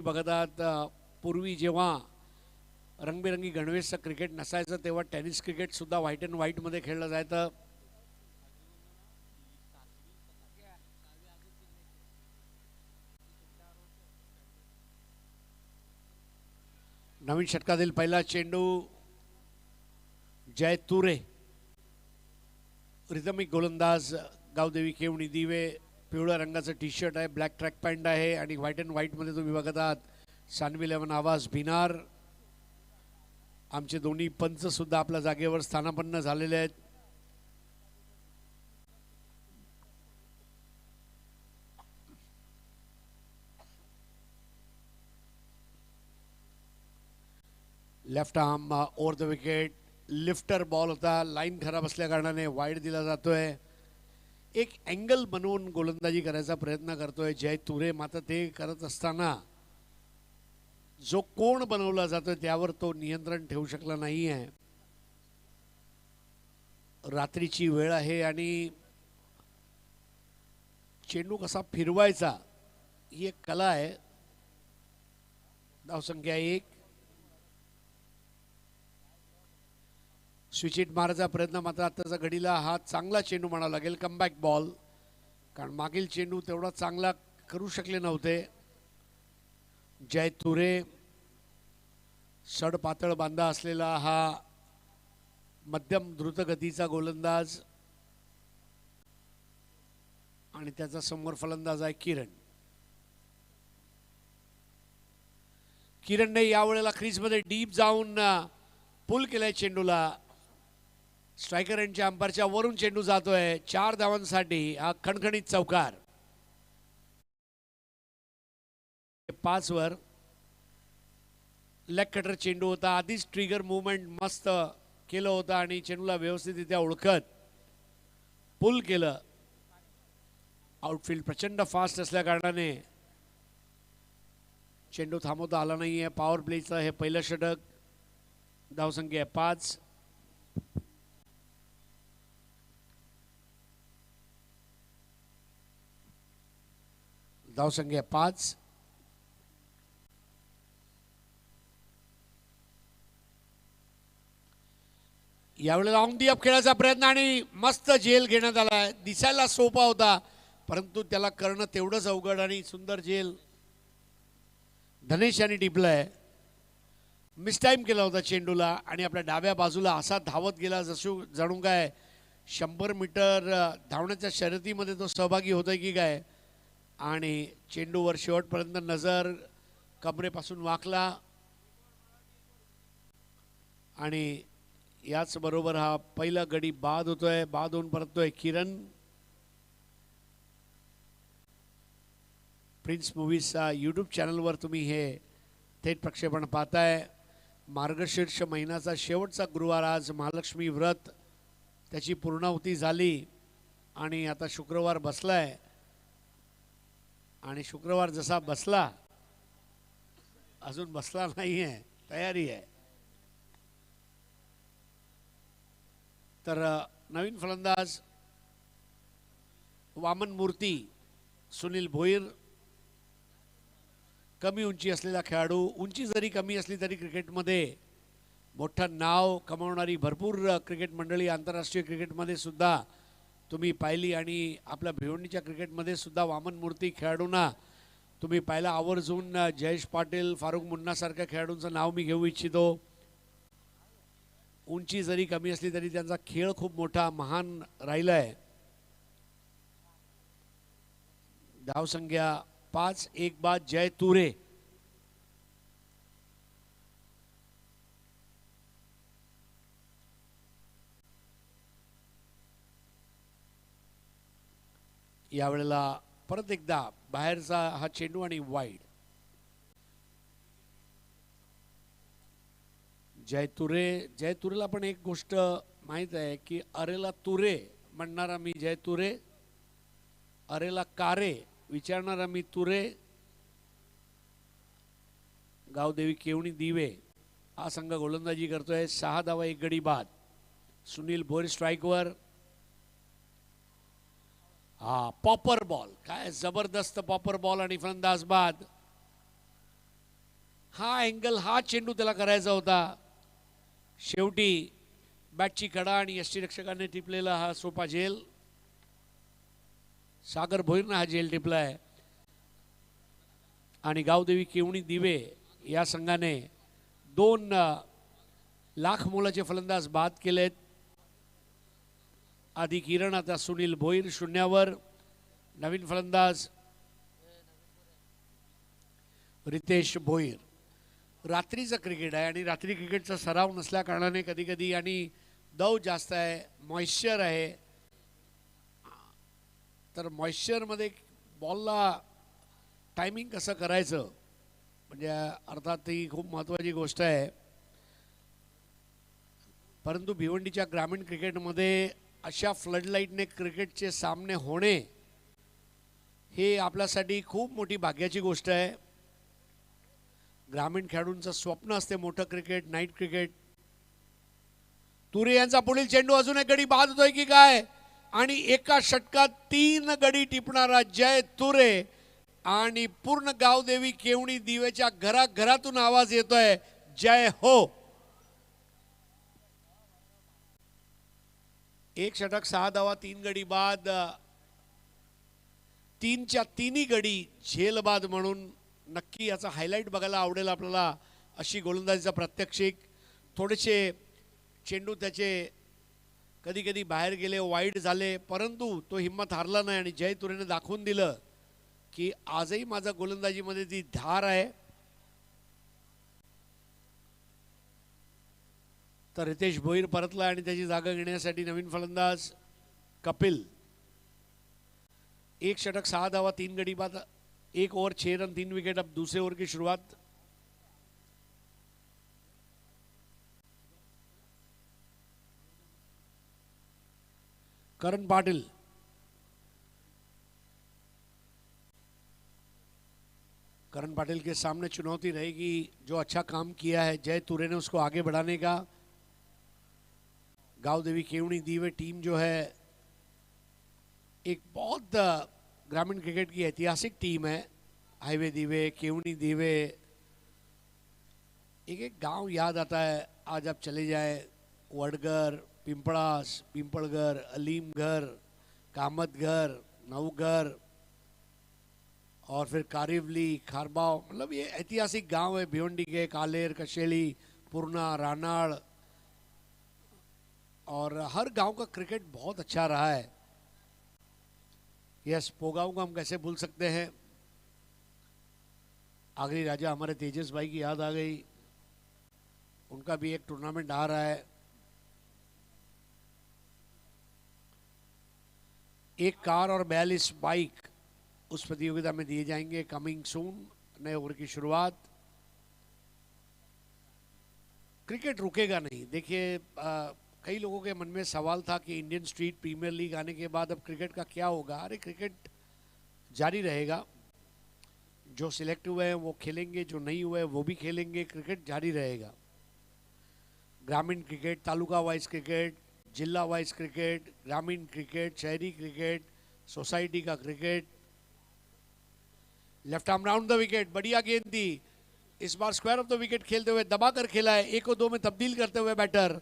बघत आहात पूर्वी जेव्हा रंगबिरंगी गणवेशचं क्रिकेट नसायचं तेव्हा टेनिस क्रिकेट सुद्धा व्हाईट अँड व्हाईटमध्ये खेळलं जायचं. नवीन षटकातील पहिला चेंडू जय तुरे, रिदमिक गोलंदाज गावदेवी केवणी दिवे. पिवळ्या रंगाचं टी शर्ट आहे, ब्लॅक ट्रॅक पॅन्ट आहे आणि व्हाईट अँड व्हाईटमध्ये तुम्ही बघत आहात सानवी 11 आवाज भिनार. आमचे दोन्ही पंच सुद्धा आपल्या जागेवर स्थानापन्न झालेले आहेत. Left arm over the wicket, lifter ball होता. लाईन खराब असल्या कारणाने वाईड दिला जातोय. एक अँगल बनवून गोलंदाजी करायचा प्रयत्न करतोय जय तुरे. मात्र ते करत असताना जो कोण बनवला जातोय त्यावर तो नियंत्रण ठेवू शकला नाही आहे. रात्रीची वेळ आहे आणि चेंडू कसा फिरवायचा ही एक कला आहे. धावसंख्या 1. स्विच हिट मारायचा प्रयत्न मात्र आताचा घडीला हा चांगला चेंडू म्हणावा लागेल. कमबॅक बॉल, कारण मागील चेंडू तेवढा चांगला करू शकले नव्हते. जय तुरे सड पातळ बांधा असलेला हा मध्यम द्रुतगतीचा गोलंदाज आणि त्याचा समोर फलंदाज आहे किरण. किरणने यावेळेला क्रीजमध्ये डीप जाऊन पुल केलाय चेंडूला. स्ट्रायकर यांच्या अंपायरच्या वरून चेंडू जातोय 4 धावांसाठी. हा खणखणीत चौकार. 5 वर लेग कटर चेंडू होता. आधीच ट्रिगर मूवमेंट मस्त केलं होतं आणि चेंडूला व्यवस्थितरित्या ओळखत पुल केलं. आउटफील्ड प्रचंड फास्ट असल्या कारणाने चेंडू थांबवता आला नाहीये. पॉवर प्लेचं हे पहिलं षटक. धावसंख्या 5. धावसंख्या 5. यावेळेला ऑन दी अप खेळायचा प्रयत्न आणि मस्त झेल घेण्यात आला. दिसायला सोपा होता परंतु त्याला करणं तेवढंच अवघड आणि सुंदर झेल धनेश यांनी टिपलाय. मिसटाईम केला होता चेंडूला आणि आपल्या डाव्या बाजूला असा धावत गेला जणू काय 100 मीटर धावण्याच्या शर्यतीमध्ये तो सहभागी होतोय की काय. आणि चेंडूवर शेवटपर्यंत नजर, कमरेपासून वाकला आणि याच बरोबर हा पहिला गडी बाद होतोय. बाद होऊन परततोय किरण. प्रिन्स मूवीजचा यूट्यूब चॅनलवर तुम्ही हे थेट प्रक्षेपण पाहताय. मार्गशीर्ष महिन्याचा शेवटचा गुरुवार आज. महालक्ष्मी व्रत त्याची पूर्णाहुती झाली आणि आता शुक्रवार बसलाय आणि शुक्रवार जसा बसला अजून बसला नाही आहे, तयारी आहे. तर नवीन फलंदाज वामन मूर्ती, सुनील भोईर. कमी उंची असलेला खेळाडू. उंची जरी कमी असली तरी क्रिकेटमध्ये मोठं नाव कमावणारी भरपूर क्रिकेट मंडळी आंतरराष्ट्रीय क्रिकेटमध्ये सुद्धा तुम्ही पाहिली आणि आपल्या भिवंडीच्या क्रिकेटमध्ये सुद्धा वामन मूर्ती खेळाडूंना तुम्ही पाहिला. आवर्जून जयेश पाटील, फारुख मुन्नासारख्या खेळाडूंचं नाव मी घेऊ इच्छितो. उंची जरी कमी असली तरी त्यांचा खेळ खूप मोठा महान राहिला आहे. धावसंख्या 5. एक बाद जय तुरे. यावेळेला परत एकदा बाहेरचा हा चेंडू आणि वाईड. जय तुरेला पण एक गोष्ट माहीत आहे की अरेला तुरे म्हणणारा मी जय तुरे, अरेला कारे विचारणारा मी तुरे. गावदेवी केवणी दिवे हा संघ गोलंदाजी करतोय. 6 धावा 1 गडी बाद. सुनील भोईर स्ट्राईकवर. हा पॉपर बॉल, काय जबरदस्त पॉपर बॉल आणि फलंदाज बाद. हा अँगल, हा चेंडू त्याला करायचा होता. शेवटी बॅटची कडा आणि यष्टीरक्षकाने टिपलेला हा सोपा झेल. सागर भोईरनं हा झेल टिपलाय आणि गावदेवी केवणी दिवे या संघाने 2 लाख मोलाचे फलंदाज बाद केलेत. आधी किरण, आता सुनील भोईर शून्यावर. नवीन फलंदाज रितेश भोईर. रात्रीचं क्रिकेट आहे आणि रात्री क्रिकेटचा सराव नसल्या कारणाने कधी कधी आणि दव जास्त आहे, मॉइश्चर आहे, तर मॉइश्चरमध्ये बॉलला टायमिंग कसं करायचं म्हणजे अर्थात ही खूप महत्त्वाची गोष्ट आहे. परंतु भिवंडीच्या ग्रामीण क्रिकेटमध्ये अशा फ्लडलाईटने क्रिकेटचे सामने होणे हे आपल्यासाठी खूप मोठी भाग्याची गोष्ट आहे. ग्रामीण खेळाडूंचं स्वप्न असते मोठं क्रिकेट, नाईट क्रिकेट. तुरे यांचा पुढील चेंडू अजून एक गडी बाद होतोय की काय, आणि एका षटकात 3 गडी टिपणारा जय तुरे आणि पूर्ण गावदेवी केवणी दिवेच्या घराघरातून आवाज येतोय जय हो. एक षटक 6 धावा, 3 गडी बाद. 3च्या 3ही गडी झेलबाद म्हणून नक्की याचा हायलाईट बघायला आवडेल आपल्याला. अशी गोलंदाजीचा प्रात्यक्षिक. थोडेसे चेंडू त्याचे कधी कधी बाहेर गेले, वाईड झाले, परंतु तो हिम्मत हारला नाही आणि जय तुरेने दाखवून दिलं की आजही माझा गोलंदाजीमध्ये ती धार आहे. तर रितेश भोईर परतला आणि त्याची जागा घेण्यासाठी नवीन फलंदाज कपिल. एक षटक 6 धावा, 3 गडी बाद, 1 ओवर 6 रन, 3 विकेट. अब दूसरे ओवर की शुरुआत. करण पाटिल. करण पाटिल के सामने चुनौती रहेगी. जो अच्छा काम किया है जय तुरे ने उसको आगे बढ़ाने का. गावदेवी केवणी दीवे टीम जो है एक बहुत ग्रामीण क्रिकेट की ऐतिहासिक टीम है. हाईवे दीवे, केवनी दीवे, एक एक गांव याद आता है. आज आप चले जाए वडगर, पिंपळास, पिंपळघर, अलीमघर, कामतघर, नवघर और फिर कारिवली, खारबाव, मतलब ये ऐतिहासिक गांव है भिवंडी के. कालेर, कशेली, पूर्णा, रानाड़, और हर गांव का क्रिकेट बहुत अच्छा रहा है. यस, पोगांव को हम कैसे भूल सकते हैं. आगरी राजा हमारे तेजस भाई की याद आ गई. उनका भी एक टूर्नामेंट आ रहा है. एक कार और 42 बाइक उस प्रतियोगिता में दिए जाएंगे. Coming soon. नए ओवर की शुरुआत. क्रिकेट रुकेगा नहीं. देखिए कई लोगों के मन में सवाल था कि इंडियन स्ट्रीट प्रीमियर लीग आने के बाद अब क्रिकेट का क्या होगा. अरे क्रिकेट जारी रहेगा. जो सिलेक्ट हुए हैं वो खेलेंगे, जो नहीं हुए वो भी खेलेंगे. क्रिकेट जारी रहेगा. ग्रामीण क्रिकेट, तालुका वाइज क्रिकेट, जिला वाइज क्रिकेट, ग्रामीण क्रिकेट, शहरी क्रिकेट, सोसाइटी का cricket. Left arm round the wicket. बढ़िया गेंद थी. इस bar square of the wicket खेलते हुए दबाकर खेला है. 1 और 2 में तब्दील करते हुए बैटर.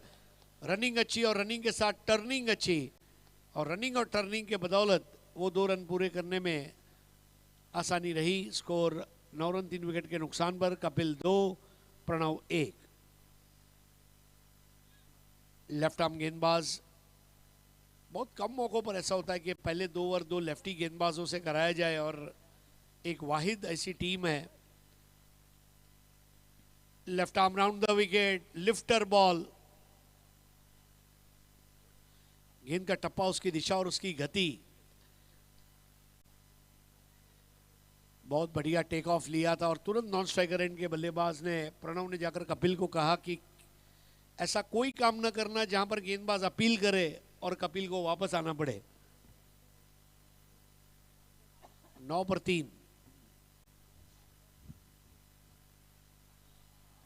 रनिंग अच्छी और रनिंग के साथ टर्निंग अच्छी, और रनिंग और टर्निंग के बदौलत वो 2 रन पूरे करने में आसानी रही. स्कोर 9 रन 3 विकेट के नुकसान पर. कपिल 2, प्रणव 1. लेफ्ट आर्म गेंदबाज. बहुत कम मौकों पर ऐसा होता है कि पहले 2 ओवर 2 लेफ्टी गेंदबाजों से कराया जाए, और एक वाहिद ऐसी टीम है. Left arm round the wicket, lifter ball. गेंद का टप्पा, उसकी दिशा और उसकी गति, बहुत बढ़िया टेक ऑफ लिया था. और तुरंत नॉन स्ट्राइकर एंड के बल्लेबाज ने, प्रणव ने जाकर कपिल को कहा कि ऐसा कोई काम न करना जहां पर गेंदबाज अपील करे और कपिल को वापस आना पड़े. 9 पर 3.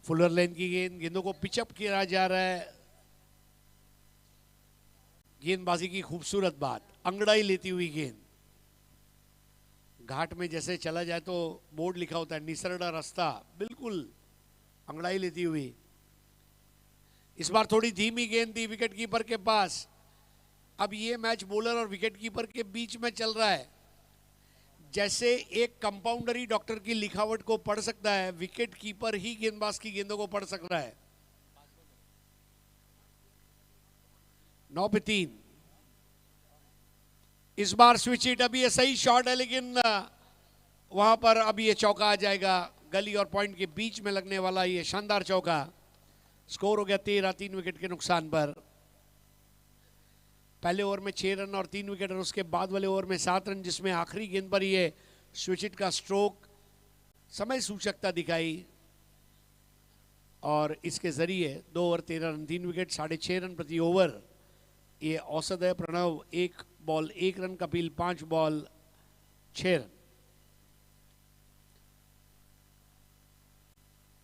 फुलर लेन की गेंद. गेंदों को पिचअप किया जा रहा है. गेंदबाजी की खूबसूरत बात, अंगड़ाई लेती हुई गेंद. घाट में जैसे चला जाए तो बोर्ड लिखा होता है निसरड़ा रास्ता, बिल्कुल अंगड़ाई लेती हुई। इस बार थोड़ी धीमी गेंद थी विकेट कीपर के पास। अब ये मैच बॉलर और विकेट कीपर के बीच में चल रहा है। जैसे एक कंपाउंडर ही डॉक्टर की लिखावट को पढ़ सकता है, विकेट कीपर ही गेंदबाज की गेंदों को पढ़ सकता है। 9 पे 3। इस बार स्विच हिट, अभी ये सही शॉट है लेकिन वहां पर अब ये चौका आ जाएगा। गली और पॉइंट के बीच में लगने वाला ये शानदार चौका। स्कोर हो गया 13, 3 विकेट के नुकसान पर। पहले ओवर में 6 रन और 3 विकेट, और उसके बाद वाले ओवर में 7 रन, जिसमें आखिरी गेंद पर ये स्विच हिट का स्ट्रोक समय सूचकता दिखाई और इसके जरिए 2 ओवर 13 रन 3 विकेट 6.5 रन प्रति ओवर ये औसत है। Pranav 1 ball 1 run, Kapil 5 ball 6 run.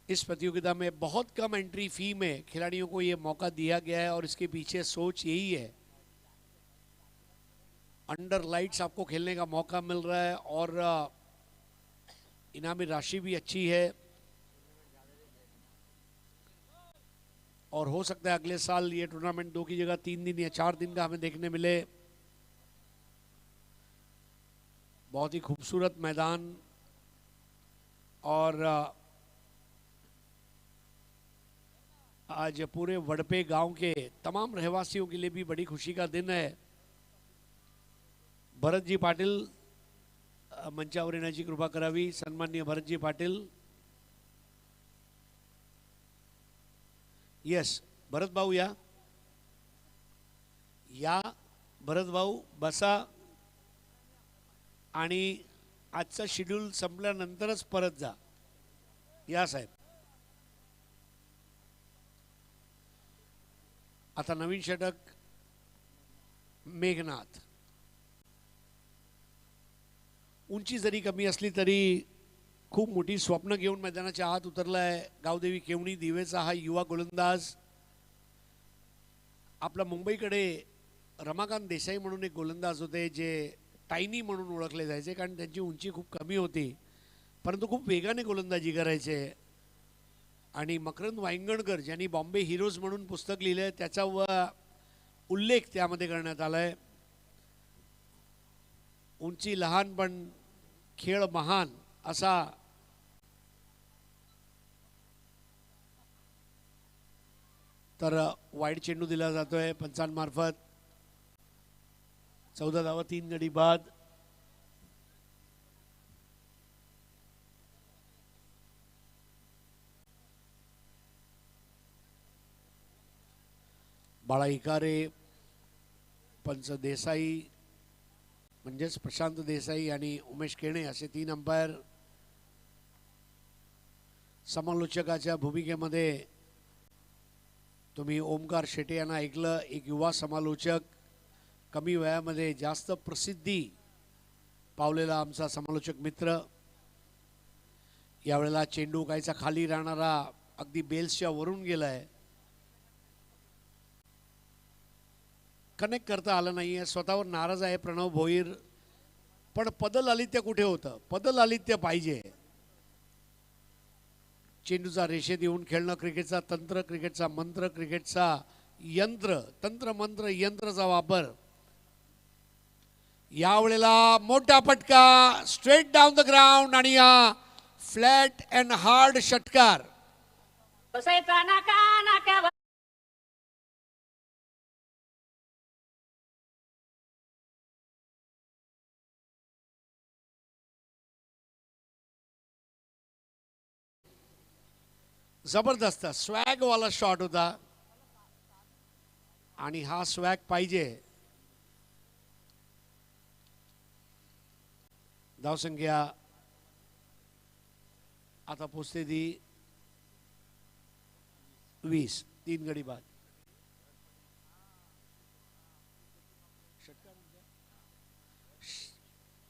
इस प्रतियोगिता में बहुत कम एंट्री फी में खिलाड़ियों को यह मौका दिया गया है और इसके पीछे सोच यही है, अंडर लाइट्स आपको खेलने का मौका मिल रहा है और इनामी राशि भी अच्छी है और हो सकता है अगले साल ये टूर्नामेंट 2 की जगह 3 दिन या 4 दिन का हमें देखने मिले। बहुत ही खूबसूरत मैदान और आज पूरे वड़पे गांव के तमाम रहवासियों के लिए भी बड़ी खुशी का दिन है। भरतजी पाटील मंचावर येण्याची कृपा करावी। सन्माननीय भरतजी पाटील। यस, भरत भाऊ या भरत भाऊ बसा आणि आजचा शेड्यूल संपल्यानंतरच परत जा। या साहेब। आता नवीन षटक मेघनाथ। उंची जरी कमी असली तरी खूप मोठी स्वप्न घेऊन मैदानाच्या आत उतरलाय गावदेवी केवणी दिवेचा हा युवा गोलंदाज। आपला मुंबईकडे रमाकांत देसाई म्हणून एक गोलंदाज होते जे टायनी म्हणून ओळखले जायचे, कारण त्यांची उंची खूप कमी होती परंतु खूप वेगाने गोलंदाजी करायचे। आणि मकरंद वांगणकर ज्यांनी बॉम्बे हिरोज म्हणून पुस्तक लिहिलंय त्याचा उल्लेख त्यामध्ये करण्यात आलाय। उंची लहान पण खेळ महान असा तर वाईड चेंडू दिला जातोय पंचांमार्फत। 14 धावा 3 गडी बाद। बाळा इकारे, पंच देसाई म्हणजेच प्रशांत देसाई आणि उमेश केणे असे 3 अंपायर। समालोचकाच्या भूमिकेमध्ये तुम्ही ओमकार शेटे यांना ऐकलं। एक युवा समालोचक, कमी वयामध्ये जास्त प्रसिद्धी पावलेला आमचा समालोचक मित्र। यावेळेला चेंडू कायचा खाली राहणारा अगदी बेल्सच्या वरून गेलाय, कनेक्ट करता आलं नाहीये। स्वतःवर नाराज आहे प्रणव भोईर, पण पदलालित्य कुठे होतं? पदलालित्य पाहिजे। चेंडूचा रेषेत येऊन खेळणं क्रिकेटचा तंत्र, क्रिकेटचा मंत्र, क्रिकेटचा यंत्र, तंत्र मंत्र यंत्राचा वापर। यावेळेला मोठा फटका स्ट्रेट डाऊन द ग्राउंड आणि हा फ्लॅट अँड हार्ड षटकार। जबरदस्त स्वॅग वाला शॉट होता आणि हा स्वॅग पाहिजे। धावसंख्या आता पोचते ती 20, 3 गडी बाद।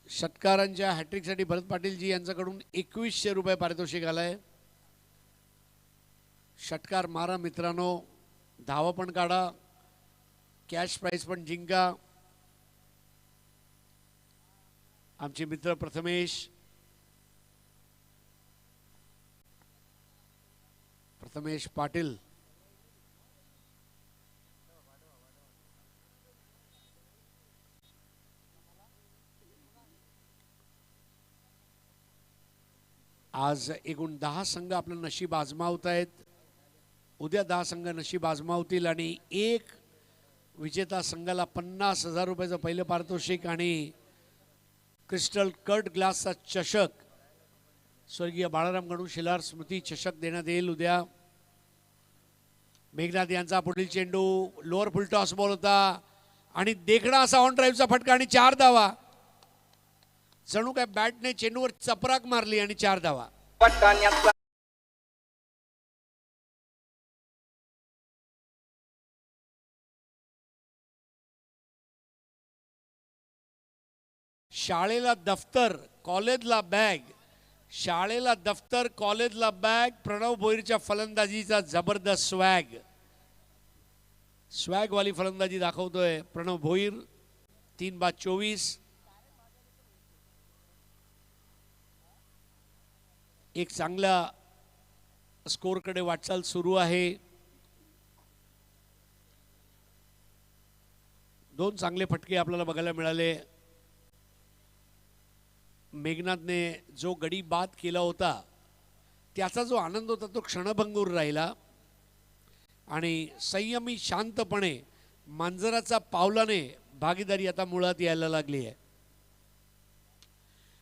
षटकारांच्या हॅट्रिकसाठी भरत पाटीलजी यांच्याकडून 2100 रुपये पारितोषिक आलंय। षटकार मारा मित्रांनो, धावा पण काढा, कॅश प्राइज पण जिंका। आमचे मित्र प्रथमेश प्रथमेश पाटील, आज एकूण 10 संघ आपलं नशीब आजमावत आहेत. उद्या 10 संघ नशीब आजमावतील आणि एक विजेता संघाला 50,000 रुपयाचं पहिलं पारितोषिक आणि क्रिस्टल कट ग्लासचा चषक, स्वर्गीय बाळाराम गणू शिलार स्मृती चषक देण्यात येईल उद्या. मेघनाथ यांचा पुढील चेंडू लोअर फुल टॉस बॉल होता आणि देखणा असा ऑन ड्राईव्हचा फटका आणि 4 धावा. जणू काय बॅटने चेंडूवर चपराक मारली आणि 4 धावा. शाळेला दफ्तर कॉलेजला बॅग, शाळेला दफ्तर कॉलेजला बॅग. प्रणव भोईरच्या फलंदाजीचा जबरदस्त स्वॅग, स्वॅग वाली फलंदाजी दाखवतोय प्रणव भोईर. 3/24. एक चांगला स्कोरकडे वाटचाल सुरू आहे. 2 चांगले फटके आपल्याला बघायला मिळाले. मेघनाथने जो गडी बाद केला होता त्याचा जो आनंद होता तो क्षणभंगूर राहिला आणि संयमी शांतपणे मांजराचा पावलाने भागीदारी आता मुळात यायला लागली आहे.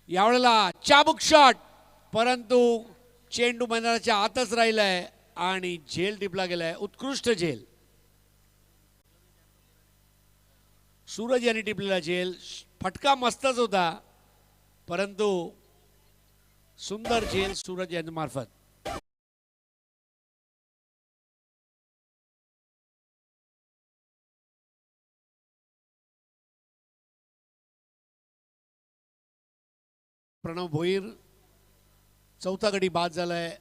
यावेळेला चाबुक शॉट, परंतु चेंडू मैदानाच्या आतच राहिलाय आणि झेल टिपला गेलाय. उत्कृष्ट झेल, सूरज यांनी टिपलेला झेल. फटका मस्तच होता परंतु सुंदर झेल सूरज यांच्या मार्फत. प्रणव भोईर चौथा गडी बाद झालाय.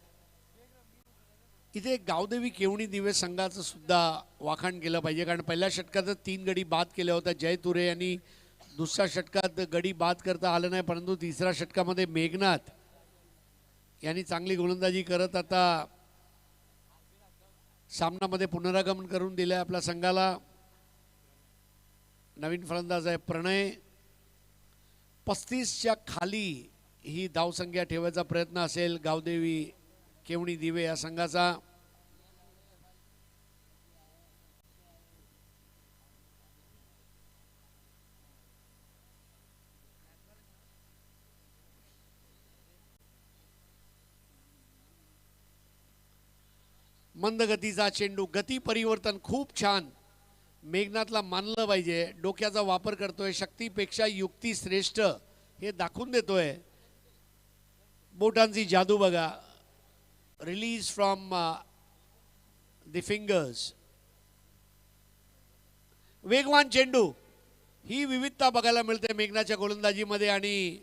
इथे गावदेवी केवणी दिवे संघाचं सुद्धा वाखाण केलं पाहिजे, कारण पहिल्या षटकात 3 गडी बाद केल्या होत्या जय तुरे यांनी. दुसऱ्या षटकात गडी बाद करता आलं नाही, परंतु तिसऱ्या षटकामध्ये मेघनाथ यांनी चांगली गोलंदाजी करत आता सामनामध्ये पुनरागमन करून दिलंय आपल्या संघाला. नवीन फलंदाज आहे प्रणय. 35च्या खाली ही धावसंख्या ठेवायचा प्रयत्न असेल गावदेवी केवणी दिवे या संघाचा. मंद गतीचा चेंडू, गती परिवर्तन खूप छान. मेघनाथला मानलं पाहिजे, डोक्याचा वापर करतोय, शक्तीपेक्षा युक्ती श्रेष्ठ हे दाखवून देतोय. बोटांची जादू बघा, रिलीज फ्रॉम द फिंगर्स. वेगवान चेंडू, ही विविधता बघायला मिळते मेघनाथच्या गोलंदाजीमध्ये. आणि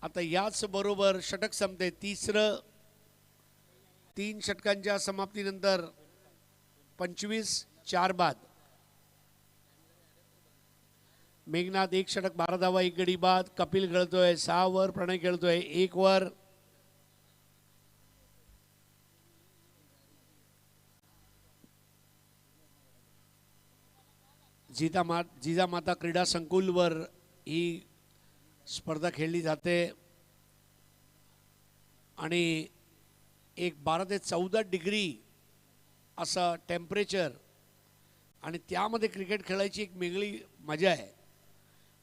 आता याच बरोबर षटक संपते. 3 षटकांच्या समाप्तीनंतर 25-4 बाद. मेघनाथ 1 षटक 12 धावा 1 गडी बाद. कपिल खेळतोय 6 वर, प्रणय खेळतोय 1 वर. जिजामाता क्रीडा संकुलवर ही स्पर्धा खेळली जाते आणि एक 12 ते 14 डिग्री असं टेम्परेचर आणि त्यामध्ये क्रिकेट खेळायची एक वेगळी मजा आहे.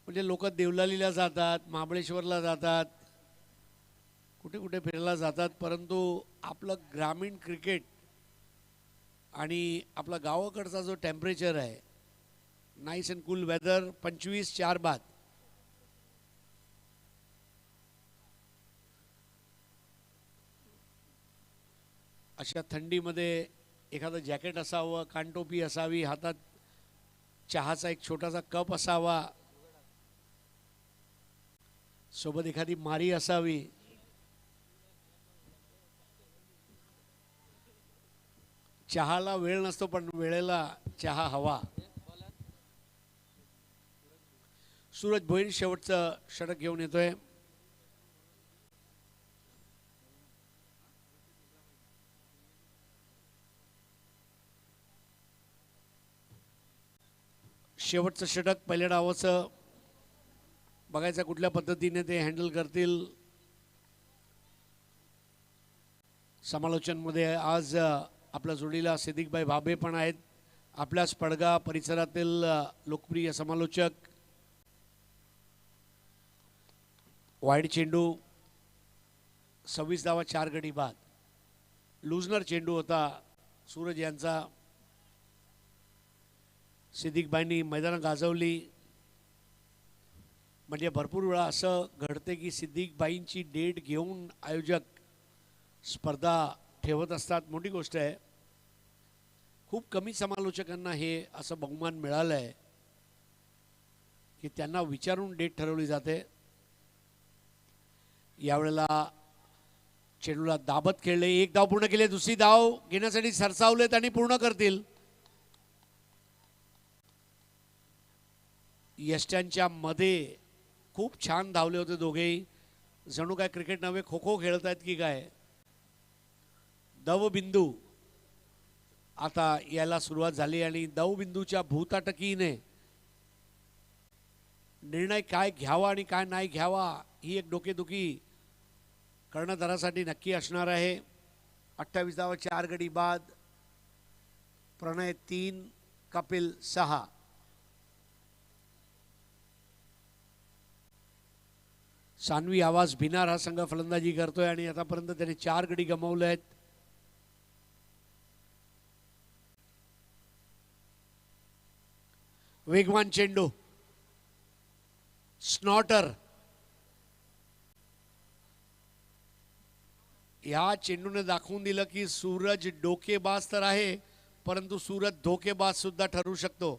म्हणजे लोक देवलालीला जातात, महाबळेश्वरला जातात, कुठे कुठे फिरायला जातात, परंतु आपलं ग्रामीण क्रिकेट आणि आपला गावाकडचा जो टेम्परेचर आहे, नाईस अँड कूल वेदर. 25-4 बाद. अशा थंडीमध्ये एखादं जॅकेट असावं, कानटोपी असावी, हातात चहाचा एक छोटासा कप असावा, सोबत एखादी मारी असावी. चहाला वेळ नसतो पण वेळेला चहा हवा. सूरज भोईर शेवटचं षटक घेऊन येतोय. शेवटचं षटक पहिल्या डावाचं बघायचं कुठल्या पद्धतीने ते हँडल करतील. समालोचनमध्ये आज आपल्या जोडीला सिद्दीकभाई भाबे पण आहेत, आपल्याच पडगा परिसरातील लोकप्रिय समालोचक. वाईड चेंडू 26 धावा 4 गडी बाद. लुजनर चेंडू होता सूरज यांचा. सिद्दीकभाईंनी मैदान गाजवली. म्हणजे भरपूर वेळा असं घडते की सिद्दीकभाईंची डेट घेऊन आयोजक स्पर्धा ठेवत असतात. मोठी गोष्ट आहे. खूप कमी समालोचकांना हे असं बहुमान मिळालं आहे की त्यांना विचारून डेट ठरवली जाते. यावेळेला चेंडूला दाबत खेळले, एक धाव पूर्ण केले, दुसरी धाव घेण्यासाठी सरसावलेत आणि पूर्ण करतील. यष्ट्यांच्या मध्ये खूप छान धावले होते दोघेही. जणू काय क्रिकेट नव्हे खो खो खेळत आहेत की काय. दवबिंदू आता यायला सुरुवात झाली आणि दवबिंदूच्या भूताटकीने निर्णय काय घ्यावा आणि काय नाही घ्यावा ही एक डोकेदुखी कर्णधारासाठी नक्की असणार आहे. 28 धावा 4 गडी बाद. प्रणय 3, कपिल 6. सानवी आवाज भिनार हा संघ फलंदाजी करतोय आणि आतापर्यंत त्याने 4 गडी गमावले आहेत. वेगवान चेंडू, स्नॉटर. या चेंडूने दाखवून दिलं की सूरज डोकेबाज तर आहे परंतु सूरज धोकेबाज सुद्धा ठरू शकतो.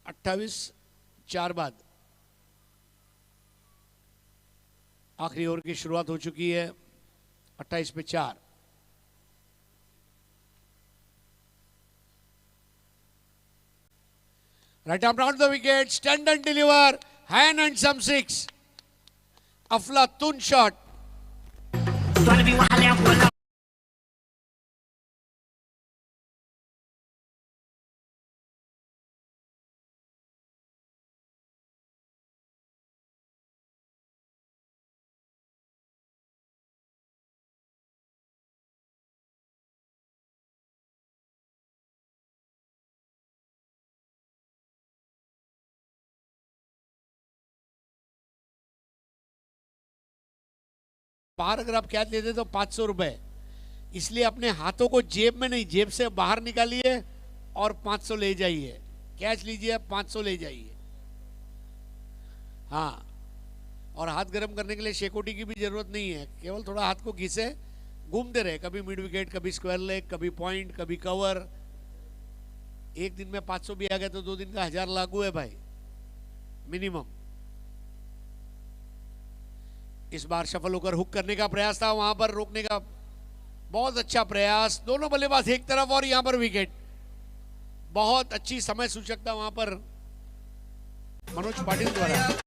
28 4 बाद. आखिरी ओवर की शुरुआत हो चुकी है. 28 पे 4. Right arm round the wicket, stand and deliver, hand and some 6. अफलातून शॉट. बाहर अगर आप कैच लेते तो 500 रुपए, इसलिए अपने हाथों को जेब में नहीं, जेब से बाहर निकालिए और 500 ले जाइए. कैच लीजिए, 500 ले जाइए. हाँ, और हाथ गर्म करने के लिए शेकोटी की भी जरूरत नहीं है. केवल थोड़ा हाथ को घिसे, घूमते रहे. कभी मिड विकेट, कभी स्क्वायर लेग, कभी पॉइंट, कभी कवर. एक दिन में 500 भी आ गया तो 2 दिन का 1000 लागू है भाई, मिनिमम. इस बार सफल होकर हुक करने का प्रयास था, वहां पर रोकने का बहुत अच्छा प्रयास. दोनों बल्लेबाज एक तरफ और यहां पर विकेट. बहुत अच्छी समय सूचकता वहां पर मनोज पाटिल द्वारा.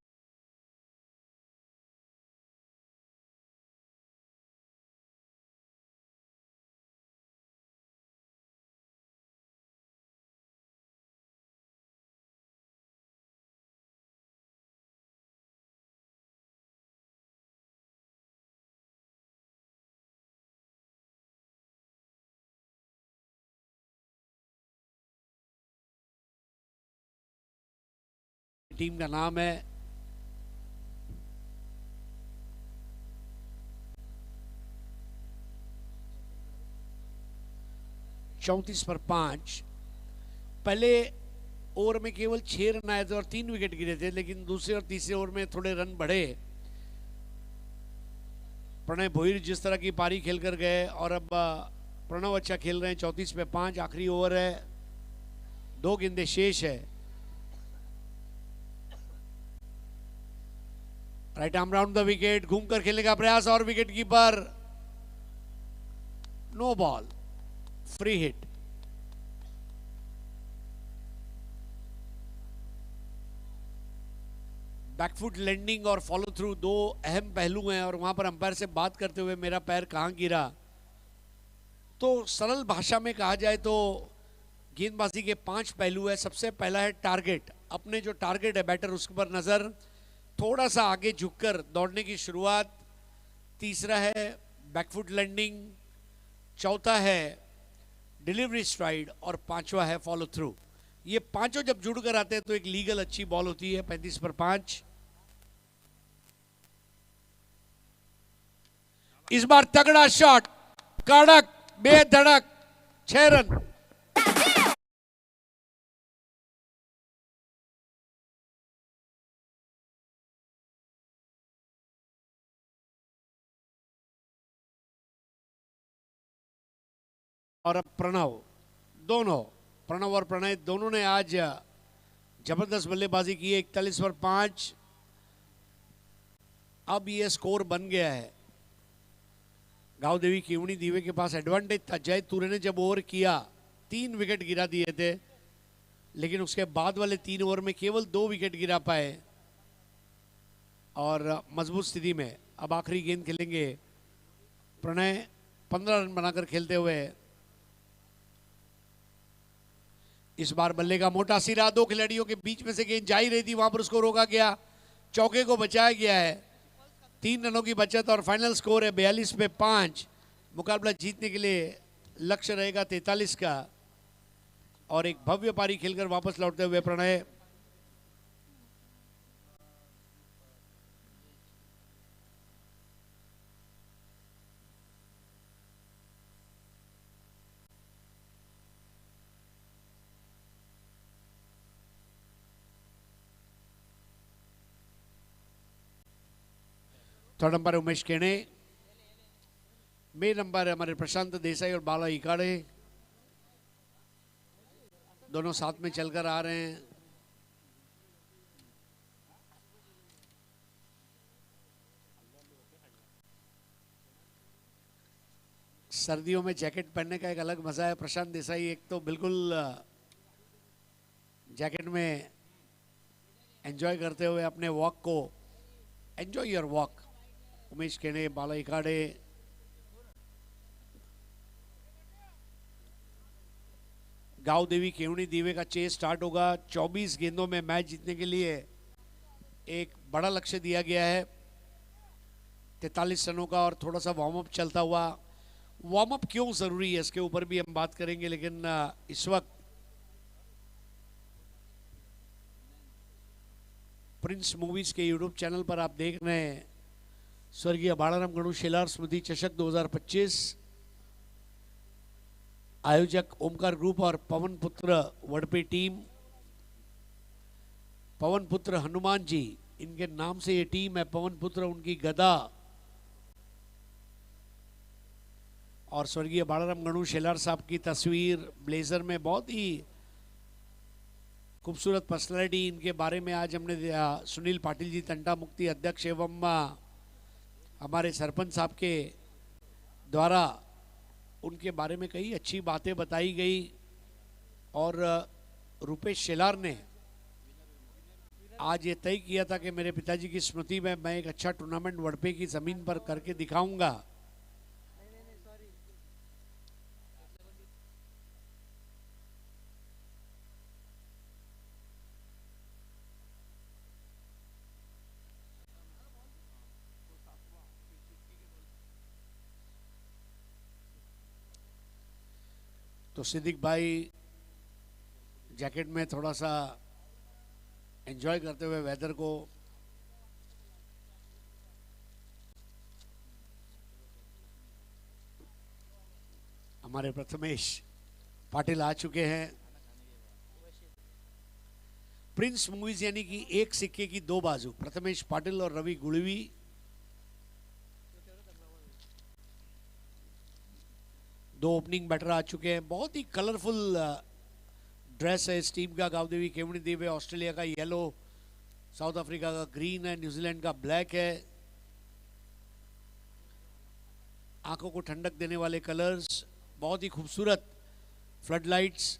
टीम का नाम है चौंतीस पर 5. पहले ओवर में केवल 6 रन आए थे और 3 विकेट गिरे थे, लेकिन दूसरे और तीसरे ओवर में थोड़े रन बढ़े. प्रणय भोईर जिस तरह की पारी खेलकर गए और अब प्रणव अच्छा खेल रहे हैं. 34 पे 5. आखिरी ओवर है, 2 गेंदें शेष है. Right arm round the wicket, घूमकर खेलने का प्रयास और wicket keeper no ball, free hit. Back foot landing और फॉलो थ्रू 2 अहम पहलू हैं और वहां पर अंपायर से बात करते हुए मेरा पैर कहां गिरा, तो सरल भाषा में कहा जाए तो गेंदबाजी के 5 पहलू है। सबसे पहला है टारगेट। अपने जो टारगेट है बैटर उसके पर नजर, थोड़ा सा आगे झुककर दौड़ने की शुरुआत। तीसरा है बैकफुट लैंडिंग। चौथा है डिलीवरी स्ट्राइड और पांचवा है फॉलो थ्रू। ये पांचों जब जुड़कर आते हैं तो एक लीगल अच्छी बॉल होती है। 35 पर 5। इस बार तगड़ा शॉट, कड़क बेधड़क 6 रन। और अब प्रणव और प्रणय दोनों ने आज जबरदस्त बल्लेबाजी की है। 41 पर 5। अब ये स्कोर बन गया है। गांव देवी केवनी दीवे के पास एडवांटेज था। जय तुरे ने जब ओवर किया 3 विकेट गिरा दिए थे, लेकिन उसके बाद वाले 3 ओवर में केवल 2 विकेट गिरा पाए और मजबूत स्थिति में अब आखिरी गेंद खेलेंगे प्रणय। 15 रन बनाकर खेलते हुए इस बार बल्ले का मोटा सिरा। 2 खिलाड़ियों के बीच में से गेंद जा ही रही थी, वहां पर उसको रोका गया, चौके को बचाया गया है। 3 रनों की बचत और फाइनल स्कोर है 42 पे 5। मुकाबला जीतने के लिए लक्ष्य रहेगा 43 का। और एक भव्य पारी खेलकर वापस लौटते हुए प्रणय। थर्ड नंबर उमेश केणे, बे नंबर हमारे प्रशांत देसाई और बाला इकाड़े, दोनों साथ में चलकर आ रहे हैं। सर्दियों में जैकेट पहनने का एक अलग मजा है। प्रशांत देसाई एक तो बिल्कुल जैकेट में एंजॉय करते हुए अपने वॉक को, enjoy your walk. Umesh Kene, बाला इकाड़े, गांव देवी केवनी दीवे का चेस स्टार्ट होगा। 24 गेंदों में मैच जीतने के लिए एक बड़ा लक्ष्य दिया गया है 43 रनों का। और थोड़ा सा वार्म अप चलता हुआ। वार्म अप क्यों जरूरी है इसके ऊपर भी हम बात करेंगे, लेकिन इस वक्त प्रिंस मूवीज के यूट्यूब चैनल पर आप देख रहे हैं स्वर्गीय बालाराम गणु शेलार स्मृति चषक 2025। आयोजक ओमकार ग्रुप और पवन पुत्र वडपे टीम। पवन पुत्र हनुमान जी, इनके नाम से ये टीम है। पवन पुत्र उनकी गदा और स्वर्गीय बालाराम गणु शेलार साहब की तस्वीर ब्लेजर में। बहुत ही खूबसूरत पर्सनालिटी। इनके बारे में आज हमने सुनील पाटिल जी तंटा मुक्ति अध्यक्ष एवं हमारे सरपंच साहब के द्वारा उनके बारे में कई अच्छी बातें बताई गई। और रुपेश शेलार ने आज ये तय किया था कि मेरे पिताजी की स्मृति में मैं एक अच्छा टूर्नामेंट वडपे की जमीन पर करके दिखाऊंगा। तो सिद्दीक भाई जैकेट में थोड़ा सा एंजॉय करते हुए वेदर को। हमारे प्रथमेश पाटिल आ चुके हैं। प्रिंस मूवीज यानी कि एक सिक्के की 2 बाजू। प्रथमेश पाटिल और रवि गुड़वी। दो ओपनिंग बैटर आ चुके हैं। बहुत ही कलरफुल ड्रेस है इस टीम का। गांव देवी केवनी दीवे ऑस्ट्रेलिया का येलो, साउथ अफ्रीका का ग्रीन है, न्यूजीलैंड का ब्लैक है। आंखों को ठंडक देने वाले कलर्स, बहुत ही खूबसूरत फ्लड लाइट्स।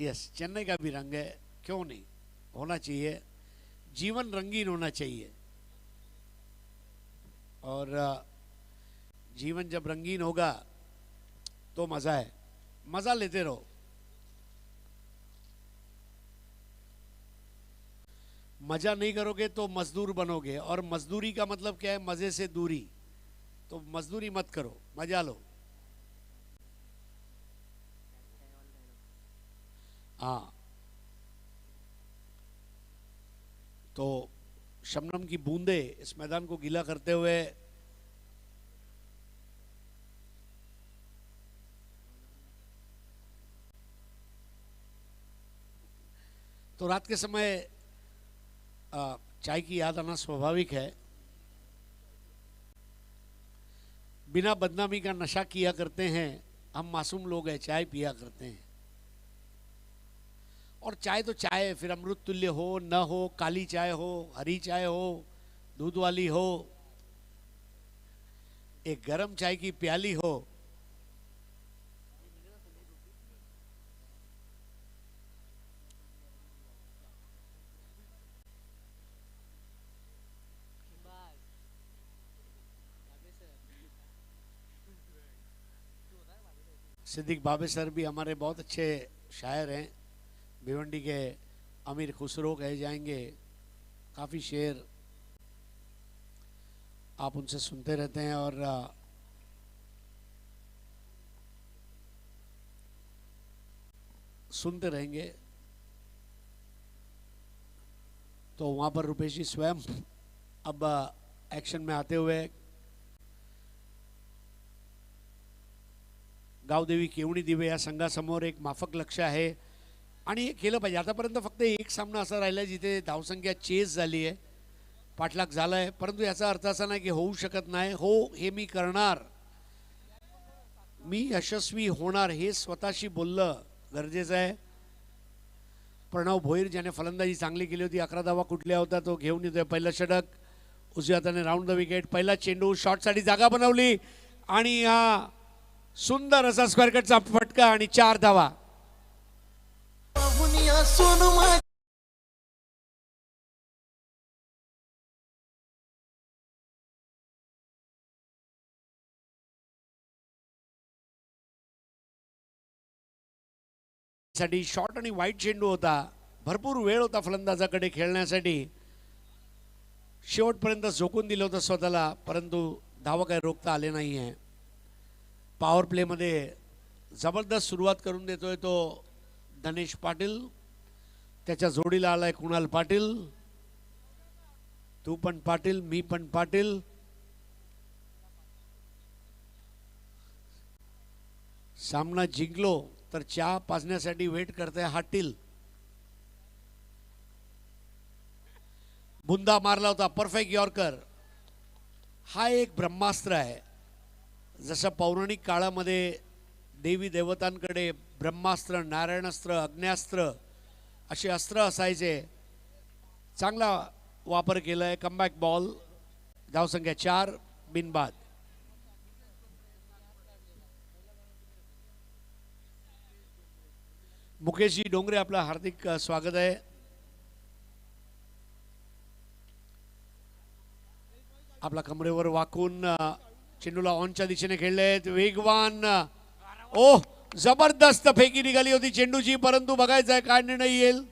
यस, चेन्नई का भी रंग है, क्यों नहीं, होना चाहिए। जीवन रंगीन होना चाहिए और जीवन जब रंगीन होगा तो मजा है, मजा लेते रहो। मजा नहीं करोगे तो मजदूर बनोगे, और मजदूरी का मतलब क्या है? मजे से दूरी। तो मजदूरी मत करो, मजा लो। हाँ, तो शबनम की बूंदे इस मैदान को गीला करते हुए तो रात के समय चाय की याद आना स्वाभाविक है। बिना बदनामी का नशा किया करते हैं हम, मासूम लोग हैं, चाय पिया करते हैं। और चाय तो चाय है, फिर अमृत तुल्य हो न हो, काली चाय हो, हरी चाय हो, दूध वाली हो, एक गरम चाय की प्याली हो, सिद्दीक बाबे सर भी हमारे बहुत अच्छे शायर हैं, भिवंडी के अमीर खुसरो कहे जाएंगे। काफ़ी शेर आप उनसे सुनते रहते हैं और सुनते रहेंगे। तो वहाँ पर रुपेश जी स्वयं अब एक्शन में आते हुए गावदेवी केवणी दिवे या संघासमोर एक माफक लक्ष आहे आणि हे केलं पाहिजे। आतापर्यंत फक्त एक सामना असा राहिला जिथे धावसंख्या चेस झाली आहे, पाठलाग झाला आहे, परंतु याचा अर्थ असा नाही की होऊ शकत नाही। हो, हे मी करणार, मी यशस्वी होणार, हे स्वतःशी बोललं गरजेचं आहे। प्रणव भोईर ज्याने फलंदाजी चांगली केली होती, 11 धावा कुठल्या होता, तो घेऊन येतोय पहिलं षटक। उजव्या हाताने राऊंड द विकेट, पहिला चेंडू शॉटसाठी जागा बनवली आणि हा सुंदर असा स्क्वेअर कटचा फटका आणि 4 धावा। साठी शॉर्ट आणि वाईट चेंडू होता, भरपूर वेळ होता फलंदाजाकडे खेळण्यासाठी, शेवटपर्यंत झोकून दिलं होतं स्वतःला, परंतु धावा काही रोखता आले नाही आहे। पॉवर प्ले मध्ये जबरदस्त सुरुवात करून देतोय तो धनेश पाटील, त्याच्या जोडीला आलाय कुणाल पाटील। तू पण पाटील, मी पण पाटील। सामना जिंकलो तर चहा पाजण्यासाठी वेट करते हाटील। बुंदा मारला होता, परफेक्ट यॉर्कर। हा एक ब्रह्मास्त्र आहे। जसं पौराणिक काळामध्ये देवी देवतांकडे ब्रह्मास्त्र, नारायणास्त्र, अग्न्यास्त्र असे अस्त्र असायचे, चांगला वापर केलाय। कमबॅक बॉल, धावसंख्या 4, बिनबाद। मुकेशजी डोंगरे आपलं हार्दिक स्वागत आहे। आपला कमरेवर वाकून चेंडूला ऑनच्या दिशेने खेळलेत, वेगवान। ओह, जबरदस्त फेकी निघाली होती चेंडूची, परंतु बघायचं आहे काय निर्णय येईल।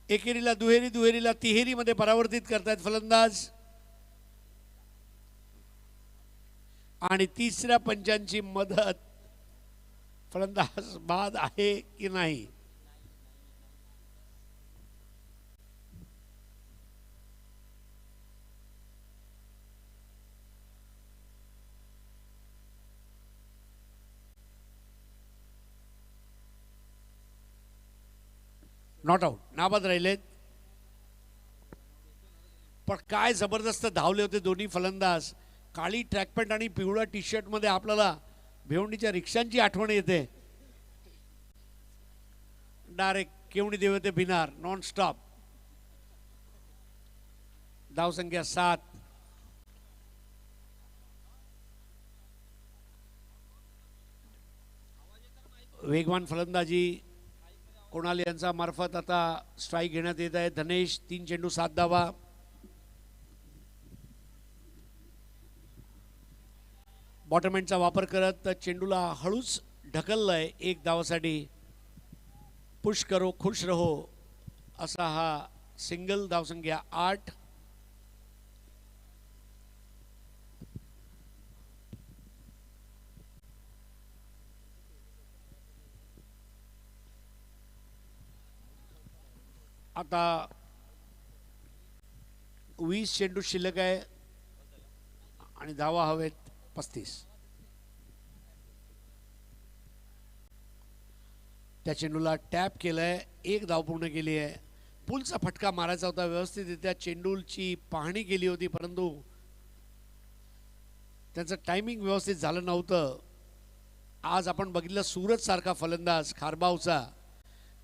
एकेरीला दुहेरी, दुहेरीला तिहेरी मध्ये परावर्तित करतायत फलंदाज, आणि तिसऱ्या पंचांची मदत फलंदाज बाद आहे की नाही। नॉट आउट, नाबाद राहिलेत। पण काय जबरदस्त धावले होते दोन्ही फलंदाज। काळी ट्रॅक पॅन्ट आणि पिवळ्या टी शर्ट मध्ये आपल्याला भिवंडीच्या रिक्षांची आठवण येते। डायरेक्ट केवणी देव ते भिनार, नॉन स्टॉप। धावसंख्या 7। वेगवान फलंदाजी कोणाल यांचा मार्फत आता स्ट्राइक घेण्यात येत आहे। धनेश 3 चेंडू 7 धावा। बॉटम एंडचा वापर करत चेंडूला हळूच ढकललंय एक धावासाठी. पुश करो खुश रहो असा हा सिंगल. धावसंख्या 8. आता 20 चेंडू शिल्लक आहे आणि धावा हवेत 35. त्या चेंडूला टॅप केलंय, एक धाव पूर्ण केली आहे. पुलचा फटका मारायचा होता, व्यवस्थितरित्या चेंडूची पाहणी केली होती, परंतु त्यांचं टायमिंग व्यवस्थित झालं नव्हतं. आज आपण बघितलं सूरज सारखा फलंदाज खारबावचा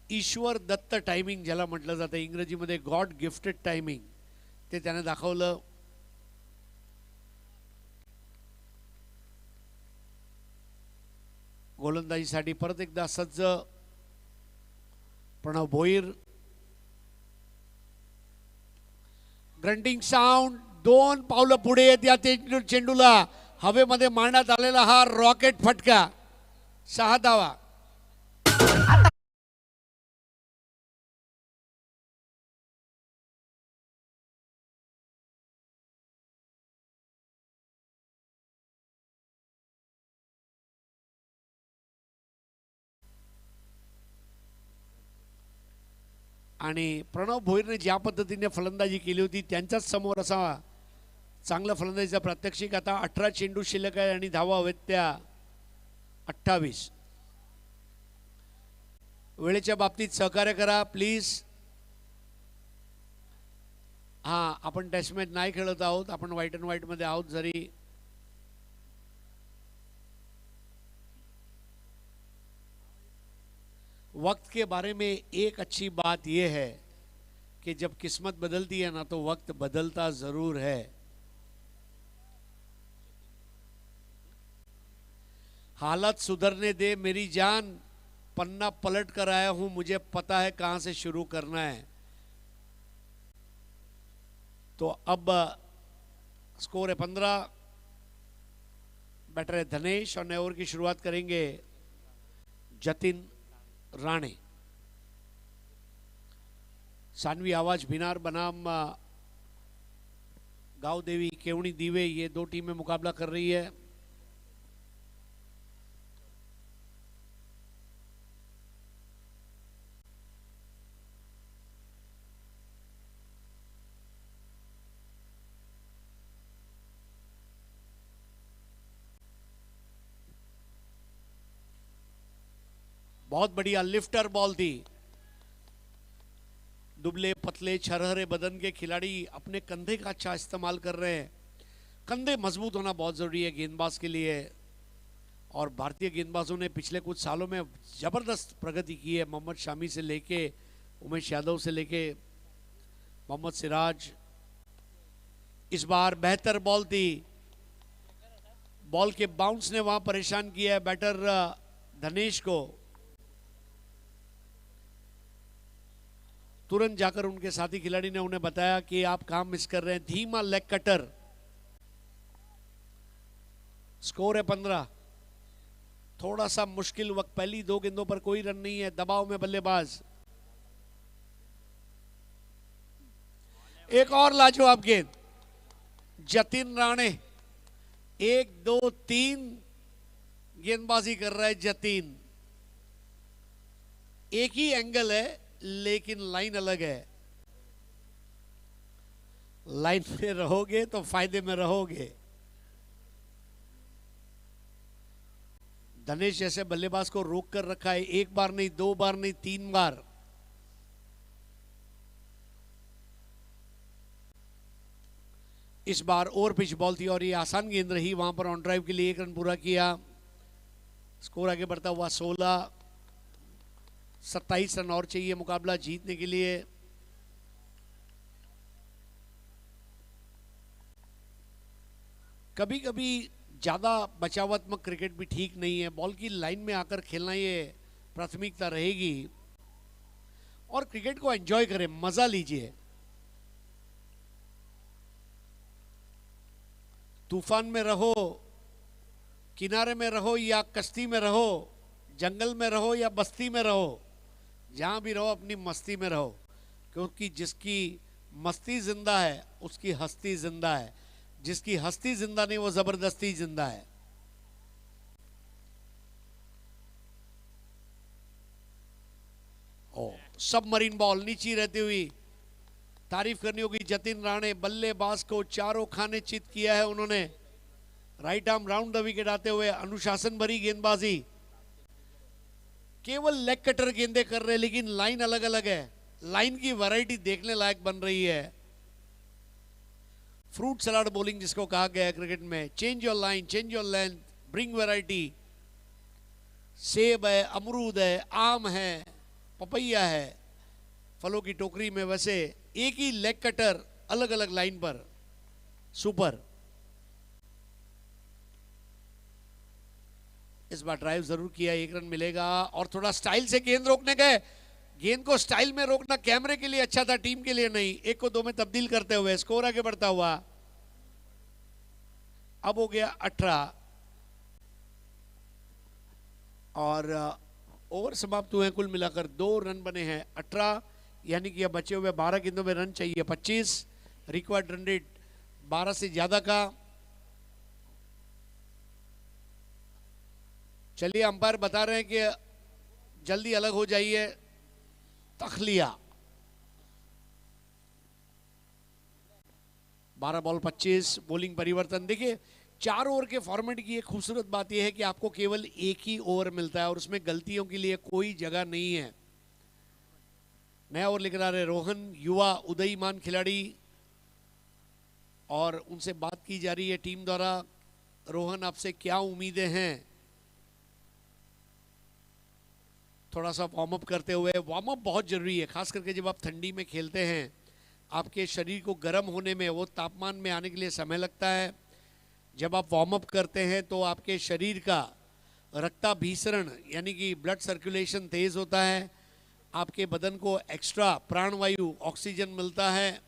ईश्वर दत्त टायमिंग ज्याला म्हटलं जातं इंग्रजीमध्ये, गॉड गिफ्टेड टायमिंग, ते त्याने दाखवलं. गोलंदाजीसाठी परत एकदा सज्ज प्रणव भोईर. ग्रंटिंग साऊंड, 2 पावलं पुढे येत या चेंडूला हवेमध्ये मारण्यात आलेला हा रॉकेट फटका. 6 धावा. आणि प्रणव भोईरने ज्या पद्धतीने फलंदाजी केली होती त्यांच्याच समोर असा चांगला फलंदाजीचा प्रात्यक्षिक. आता 18 चेंडू शिल्लक आहे आणि धावा हवेत त्या 28. वेळेच्या बाबतीत सहकार्य करा प्लीज. हां, आपण टेस्ट मॅच नाही खेळत आहोत, आपण व्हाईट अँड व्हाईटमध्ये आहोत. जरी वक्त के बारे में एक अच्छी बात यह है कि जब किस्मत बदलती है ना तो वक्त बदलता जरूर है. हालत सुधरने दे मेरी जान, पन्ना पलट कर आया हूं, मुझे पता है कहां से शुरू करना है. तो अब स्कोर है 15. बैटर है धनेश और नए ओवर की शुरुआत करेंगे जतिन राणे. सानवी आवाज भिनार बनाम गांव देवी केवनी दीवे, ये 2 टीमें मुकाबला कर रही है. बहुत बढ़िया लिफ्टर बॉल थी. दुबले पतले छरहरे बदन के खिलाड़ी अपने कंधे का अच्छा इस्तेमाल कर रहे हैं. कंधे मजबूत होना बहुत ज़रूरी है गेंदबाज के लिए, और भारतीय गेंदबाजों ने पिछले कुछ सालों में ज़बरदस्त प्रगति की है. मोहम्मद शामी से लेके उमेश यादव से लेके मोहम्मद सिराज. इस बार बेहतर बॉल थी. बॉल के बाउंस ने वहां परेशान किया है बैटर धनेश को. तुरंत जाकर उनके साथी खिलाड़ी ने उन्हें बताया कि आप काम मिस कर रहे हैं. धीमा लेग कटर. स्कोर है 15. थोड़ा सा मुश्किल वक्त, पहली 2 गेंदों पर कोई रन नहीं है, दबाव में बल्लेबाज. एक और लाजवाब गेंद. जतिन राणे 1 2 3 गेंदबाजी कर रहा है जतिन. एक ही एंगल है लेकिन लाइन अलग है. लाइन में रहोगे तो फायदे में रहोगे. धनेश जैसे बल्लेबाज को रोक कर रखा है, 1 बार नहीं, 2 बार नहीं, 3 बार. इस बार ओवर पिच बॉल थी और ये आसान गेंद रही. वहां पर ऑन ड्राइव के लिए 1 रन पूरा किया. स्कोर आगे बढ़ता हुआ 16. 27 रन और चाहिए मुकाबला जीतने के लिए. कभी कभी ज़्यादा बचावात्मक क्रिकेट भी ठीक नहीं है. बॉल की लाइन में आकर खेलना ये प्राथमिकता रहेगी. और क्रिकेट को एंजॉय करें, मज़ा लीजिए. तूफान में रहो, किनारे में रहो या कश्ती में रहो, जंगल में रहो या बस्ती में रहो, जहां भी रहो अपनी मस्ती में रहो, क्योंकि जिसकी मस्ती जिंदा है उसकी हस्ती जिंदा है, जिसकी हस्ती जिंदा नहीं वो जबरदस्ती जिंदा है। ओ सबमरीन बॉल नीचे रहती हुई, तारीफ करनी होगी जतिन राणे, बल्लेबाज को चारों खाने चित किया है उन्होंने। Right arm round the wicket आते हुए, अनुशासन भरी गेंदबाजी, केवल लेग कटर गेंदे कर रहे हैं लेकिन लाइन अलग अलग है, लाइन की वैरायटी देखने लायक बन रही है। फ्रूट सलाड बॉलिंग जिसको कहा गया है क्रिकेट में, change your line, change your length, bring variety. सेब है, अमरूद है, आम है, पपैया है, फलों की टोकरी में, वैसे एक ही लेग कटर अलग अलग लाइन पर। सुपर। इस बार ड्राइव जरूर किया, 1 रन मिलेगा। और थोड़ा स्टाइल से गेंद रोकने गए, गेंद को स्टाइल में रोकना कैमरे के लिए अच्छा था, टीम के लिए नहीं। 1 को 2 में तब्दील करते हुए स्कोर आगे बढ़ता हुआ। अब हो गया 18 और ओवर समाप्त हुए हैं, कुल मिलाकर 2 रन बने हैं 18, यानी कि अब बचे हुए 12 गेंदों में रन चाहिए 25। रिक्वायर्ड रन रेट 12 से ज्यादा का। चलिए अंपायर बता रहे हैं कि जल्दी अलग हो जाइए। तखलिया 12 बॉल 25, बॉलिंग परिवर्तन। देखिए 4 ओवर के फॉर्मेट की एक खूबसूरत बात यह है कि आपको केवल एक ही ओवर मिलता है और उसमें गलतियों के लिए कोई जगह नहीं है। नया ओवर लेकर आ रहे रोहन, युवा उदयमान खिलाड़ी, और उनसे बात की जा रही है टीम द्वारा। रोहन आपसे क्या उम्मीदें हैं? थोड़ा सा वार्म अप करते हुए, वार्म अप बहुत जरूरी है, खास करके जब आप ठंडी में खेलते हैं, आपके शरीर को गर्म होने में, वो तापमान में आने के लिए समय लगता है। जब आप वार्म अप करते हैं तो आपके शरीर का रक्ताभिसरण यानी कि ब्लड सर्कुलेशन तेज होता है, आपके बदन को एक्स्ट्रा प्राणवायु ऑक्सीजन मिलता है,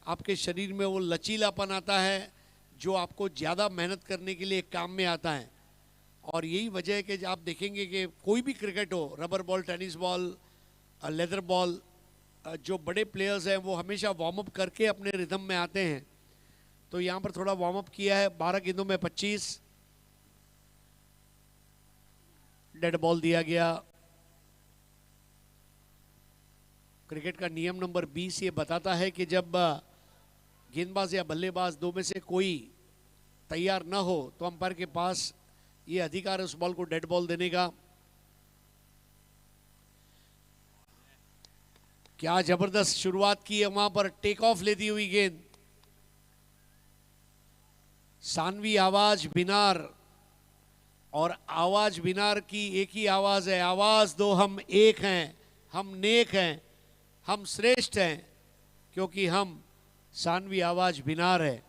आपके शरीर में वो लचीलापन आता है जो आपको ज़्यादा मेहनत करने के लिए काम में आता है। और यही वजह है कि आप देखेंगे कि कोई भी क्रिकेट हो, rubber ball, tennis ball, leather ball, जो बड़े प्लेयर्स हैं वो हमेशा वार्म अप करके अपने रिदम में आते हैं। तो यहाँ पर थोड़ा वार्म अप किया है। 12 गेंदों में 25, डेड बॉल दिया गया। क्रिकेट का नियम नंबर 20 ये बताता है कि जब गेंदबाज या बल्लेबाज 2 में से कोई तैयार न हो तो अंपायर के पास ये अधिकार है उस बॉल को डेड बॉल देने का। क्या जबरदस्त शुरुआत की है वहां पर, टेक ऑफ लेती हुई गेंद। सानवी आवाज बिनार, और आवाज बिनार की एक ही आवाज है, आवाज दो हम एक हैं, हम नेक हैं, हम श्रेष्ठ हैं, क्योंकि हम सानवी आवाज बिनार है।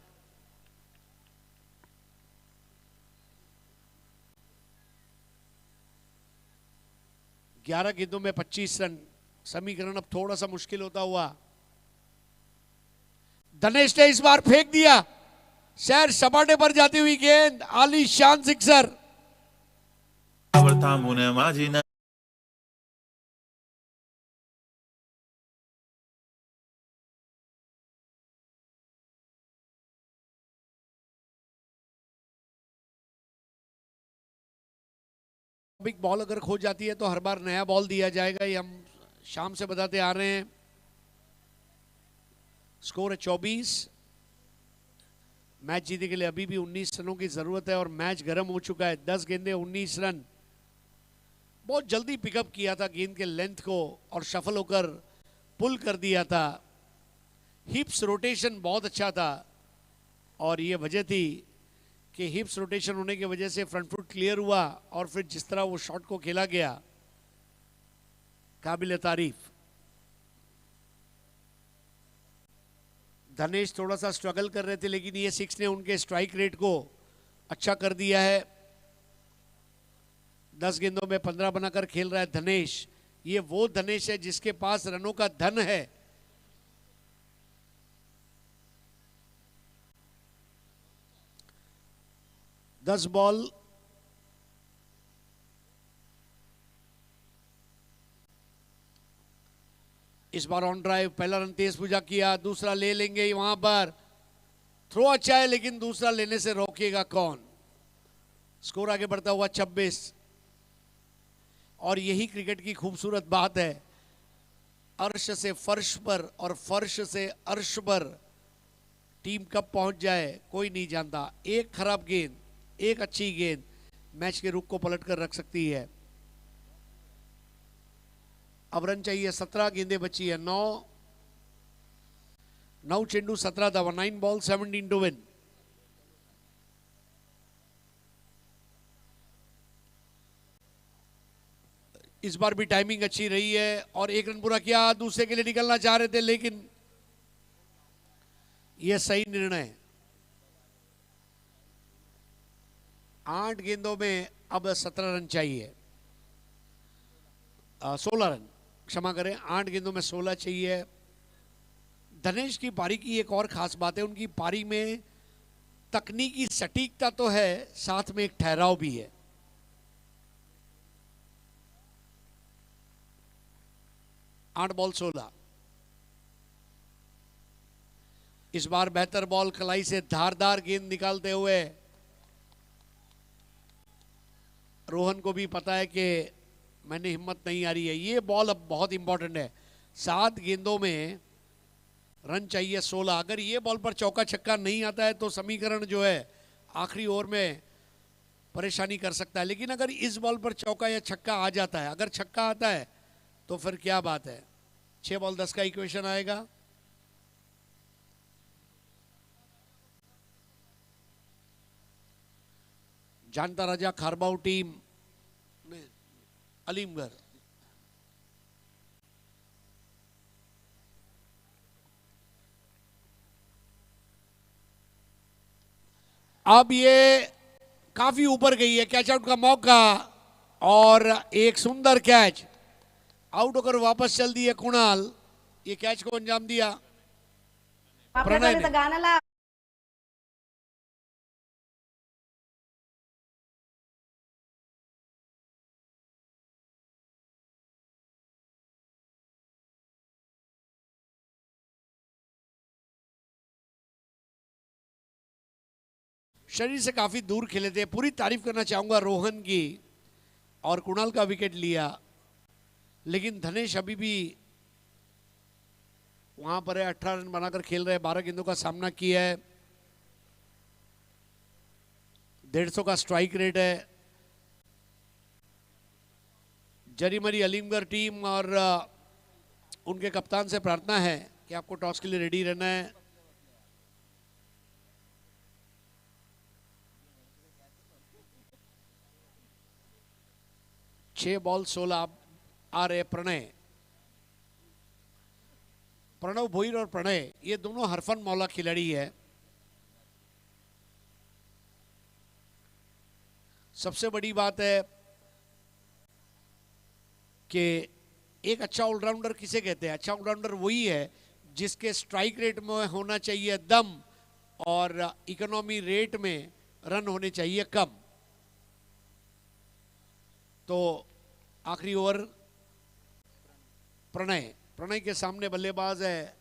ग्यारह गेंदों में 25 रन, समीकरण अब थोड़ा सा मुश्किल होता हुआ। धनेश ने इस बार फेंक दिया, शहर सपाटे पर जाती हुई गेंद, आलीशान सिक्सर। बिग बॉल अगर खो जाती है तो हर बार नया बॉल दिया जाएगा, ये हम शाम से बताते आ रहे हैं। स्कोर है 24। मैच जीतने के लिए अभी भी 19 रनों की जरूरत है और मैच गर्म हो चुका है। 10 गेंदे 19 रन। बहुत जल्दी पिकअप किया था गेंद के लेंथ को और शफल होकर पुल कर दिया था। हिप्स रोटेशन बहुत अच्छा था और ये वजह थी कि हिप्स रोटेशन होने की वजह से फ्रंट फुट क्लियर हुआ और फिर जिस तरह वो शॉट को खेला गया, काबिल तारीफ। धनेश थोड़ा सा स्ट्रगल कर रहे थे लेकिन ये 6 ने उनके स्ट्राइक रेट को अच्छा कर दिया है। 10 गेंदों में 15 बनाकर खेल रहा है धनेश। ये वो धनेश है जिसके पास रनों का धन है। दस बॉल इस बार ऑन ड्राइव, पहला रन तेज पूजा किया, दूसरा ले लेंगे वहां पर, थ्रो अच्छा है लेकिन दूसरा लेने से रोकेगा कौन। स्कोर आगे बढ़ता हुआ 26। और यही क्रिकेट की खूबसूरत बात है, अर्श से फर्श पर और फर्श से अर्श पर टीम कब पहुंच जाए कोई नहीं जानता। एक खराब गेंद, एक अच्छी गेंद मैच के रुख को पलट कर रख सकती है। अब रन चाहिए 17, गेंदें बची है 9 चेंडू 17 धावा, 9 बॉल 17 टू विन। इस बार भी टाइमिंग अच्छी रही है और एक रन पूरा किया, दूसरे के लिए निकलना चाह रहे थे लेकिन यह सही निर्णय। 8 गेंदों में अब 17 रन चाहिए, 16 रन, क्षमा करें, 8 गेंदों में 16 चाहिए। धनेश की पारी की एक और खास बात है, उनकी पारी में तकनीकी सटीकता तो है, साथ में एक ठहराव भी है। आठ बॉल 16। इस बार बेहतर बॉल, कलाई से धारदार गेंद निकालते हुए रोहन को भी पता है कि मैंने हिम्मत नहीं आ रही है। ये बॉल अब बहुत इंपॉर्टेंट है, 7 गेंदों में रन चाहिए 16। अगर ये बॉल पर चौका छक्का नहीं आता है तो समीकरण जो है आखिरी ओवर में परेशानी कर सकता है, लेकिन अगर इस बॉल पर चौका या छक्का आ जाता है, अगर छक्का आता है तो फिर क्या बात है, 6 बॉल 10 का इक्वेशन आएगा। जानता राजा खारबाऊ टीम अलीमगढ़। अब ये काफी ऊपर गई है, कैच आउट का मौका और एक सुंदर कैच, आउट होकर वापस चल दिए कुणाल। ये कैच को अंजाम दिया प्रणय ने। शरीर से काफी दूर खेले थे। पूरी तारीफ करना चाहूंगा रोहन की, और कुणाल का विकेट लिया, लेकिन धनेश अभी भी वहां पर है, 18 रन बनाकर खेल रहे हैं, 12 गेंदों का सामना किया है, 150 का स्ट्राइक रेट है। जरीमरी अलीमगढ़ टीम और उनके कप्तान से प्रार्थना है कि आपको टॉस के लिए रेडी रहना है। छह बॉल 16 आ रहे प्रणव भोईर और प्रणय, ये दोनों हरफन मौला खिलाड़ी है। सबसे बड़ी बात है कि एक अच्छा ऑलराउंडर किसे कहते हैं? अच्छा ऑलराउंडर वही है जिसके स्ट्राइक रेट में होना चाहिए दम और इकोनॉमी रेट में रन होने चाहिए कम। तो आखिरी ओवर प्रणय के सामने बल्लेबाज है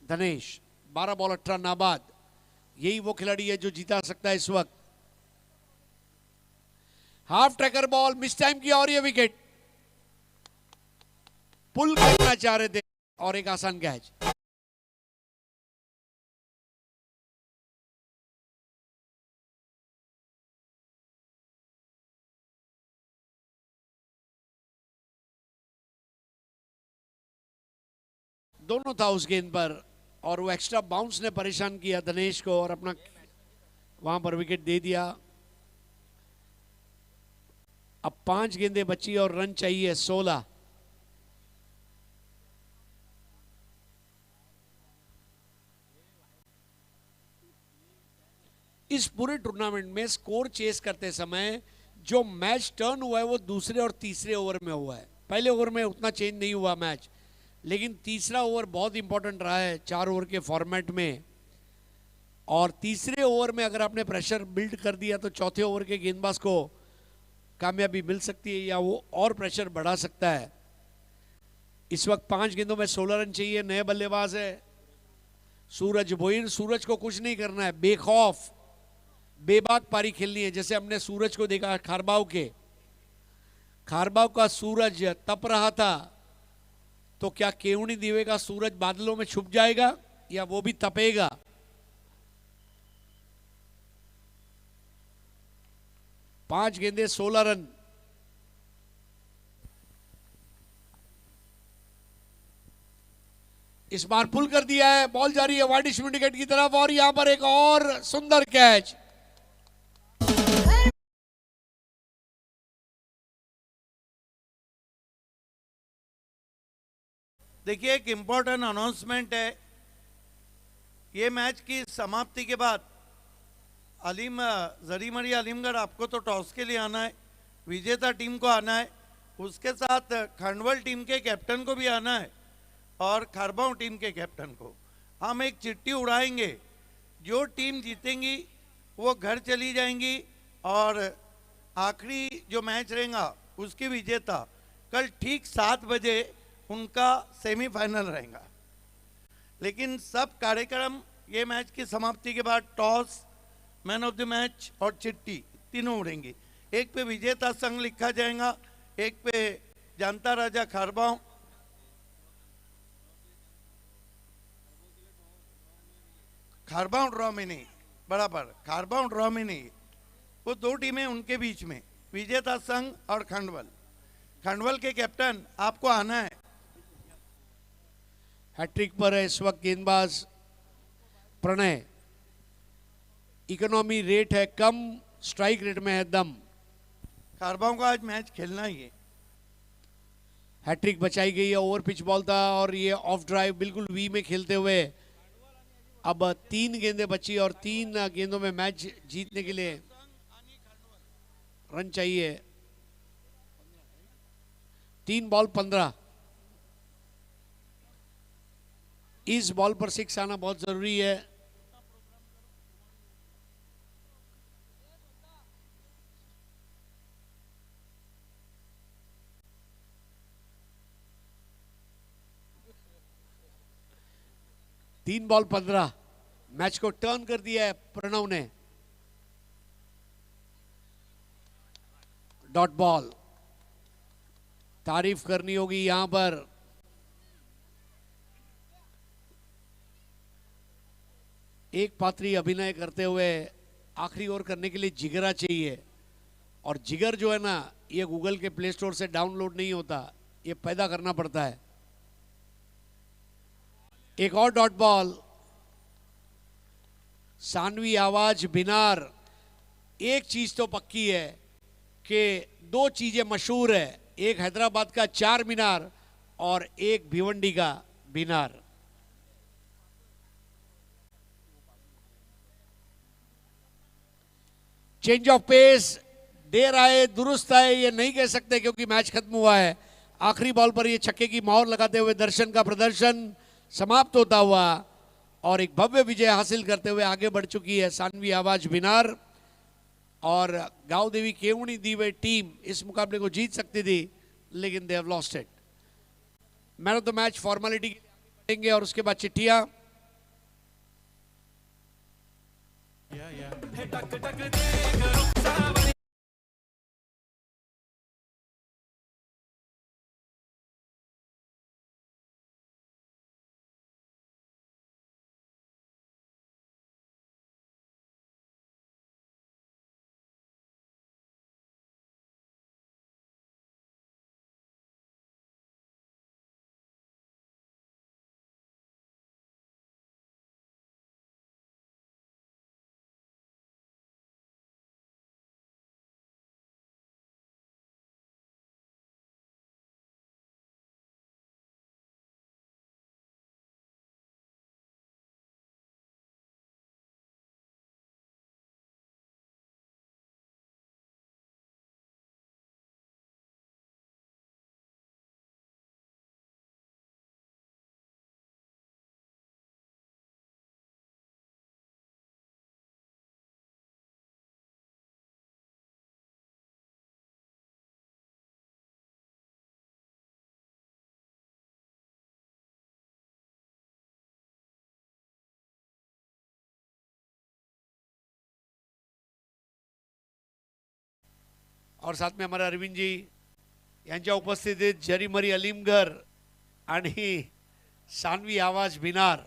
धनेश, 12 बॉल 18 नाबाद। यही वो खिलाड़ी है जो जीता सकता है इस वक्त। Half tracker ball miss time किया और ये विकेट, पुल करना चाह रहे थे और एक आसान कैच। दोनों था उस गेंद पर और वो एक्स्ट्रा बाउंस ने परेशान किया दिनेश को और अपना वहां पर विकेट दे दिया। अब 5 गेंदें बची और रन चाहिए 16। इस पूरे टूर्नामेंट में स्कोर चेस करते समय जो मैच टर्न हुआ है वो दूसरे और तीसरे ओवर में हुआ है। पहले ओवर में उतना चेंज नहीं हुआ मैच, लेकिन तीसरा ओवर बहुत इंपॉर्टेंट रहा है 4 ओवर के फॉर्मेट में। और तीसरे ओवर में अगर आपने प्रेशर बिल्ड कर दिया तो चौथे ओवर के गेंदबाज को कामयाबी मिल सकती है या वो और प्रेशर बढ़ा सकता है। इस वक्त 5 गेंदों में 16 रन चाहिए। नए बल्लेबाज है सूरज भोईर। सूरज को कुछ नहीं करना है, बेखौफ बेबाक पारी खेलनी है। जैसे हमने सूरज को देखा खारबाव का सूरज तप रहा था, तो क्या केवनी दीवे का सूरज बादलों में छुप जाएगा या वो भी तपेगा? पांच गेंदे 16 रन। इस बार पुल कर दिया है, बॉल जा रही है वाइड विकेट की तरफ और यहां पर एक और सुंदर कैच। देखिए, एक इंपॉर्टेंट अनाउंसमेंट है। ये मैच की समाप्ति के बाद जरीमरी आलिमगढ़ आपको तो टॉस के लिए आना है, विजेता टीम को आना है, उसके साथ खंडवल टीम के कैप्टन को भी आना है और खारबाव टीम के कैप्टन को। हम एक चिट्ठी उड़ाएंगे, जो टीम जीतेंगी वो घर चली जाएंगी और आखिरी जो मैच रहेगा उसकी विजेता कल ठीक 7 बजे उनका सेमीफाइनल रहेगा। लेकिन सब कार्यक्रम ये मैच की समाप्ति के बाद toss, man of the match और चिट्ठी तीनों उड़ेंगे। एक पे विजेता संघ लिखा जाएगा, एक पे जानता राजा खारबाव, खारबाव ड्रॉ में नहीं, बराबर खारबाव ड्रॉ में नहीं, वो 2 टीमें उनके बीच में, विजेता संघ और खंडवल के कैप्टन आपको आना है। हैट्रिक पर है इस वक्त गेंदबाज प्रणय। इकोनॉमी रेट है कम, स्ट्राइक रेट में है दम। खारबाव का आज मैच खेलना ही है। हैट्रिक बचाई गई है, ओवर पिच बॉल था और ये ऑफ ड्राइव बिल्कुल वी में खेलते हुए अब 3 गेंदें बची और 3 गेंदों में मैच जीतने के लिए रन चाहिए। 3 बॉल 15। इस बॉल पर 6 आना बहुत जरूरी है। तीन बॉल 15। मैच को टर्न कर दिया है प्रणव ने। Dot ball. तारीफ करनी होगी यहां पर। एक पात्री अभिनय करते हुए आखिरी ओवर करने के लिए जिगरा चाहिए, और जिगर जो है ना, ये गूगल के प्ले स्टोर से डाउनलोड नहीं होता, ये पैदा करना पड़ता है। एक और डॉट बॉल। सानवी आवाज बिनार। एक चीज तो पक्की है कि 2 चीजें मशहूर है, एक हैदराबाद का 4 मीनार और एक भिवंडी का बिनार। चेंज ऑफ पेस, देर आए दुरुस्त आए ये नहीं कह सकते क्योंकि मैच खत्म हुआ है। आखिरी बॉल पर ये छक्के की मोहर लगाते हुए दर्शन का प्रदर्शन समाप्त होता हुआ और एक भव्य विजय हासिल करते हुए आगे बढ़ चुकी है सानवी आवाज बिनार। और गांव देवी केवनी दीवे टीम इस मुकाबले को जीत सकती थी, लेकिन they have lost it. Man of the match formality बढ़ेंगे और उसके बाद चिट्ठियां। और साथ में हमारे अरविंद जी यांच्या उपस्थितीत जरीमरी अलीमगर आणि सानवी आवाज बिनार.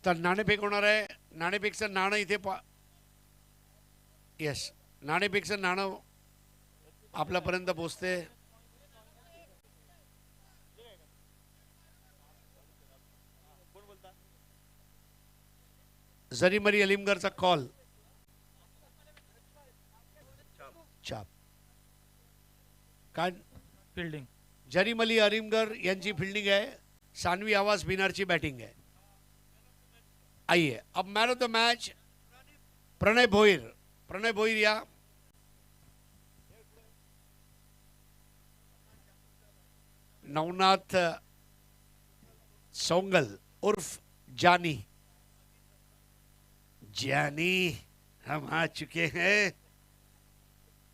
तर नाणेफेक होणार आहे. नाणेफेकचं नाणं इथे येस, नाणेफेकचं नाणं आपल्यापर्यंत पोहोचते. जरीमरी अलीमगरचा कॉल. चाप काय फील्डिंग. जरीमली अलीमगर यांची फील्डिंग आहे. सानवी आवाज बिनारची बॅटिंग आहे. आइए अब man of the match Pranay Bhoir. Pranay Bhoir या. नवनाथ सोंगल उर्फ जानी. जानी हम आ चुके हैं.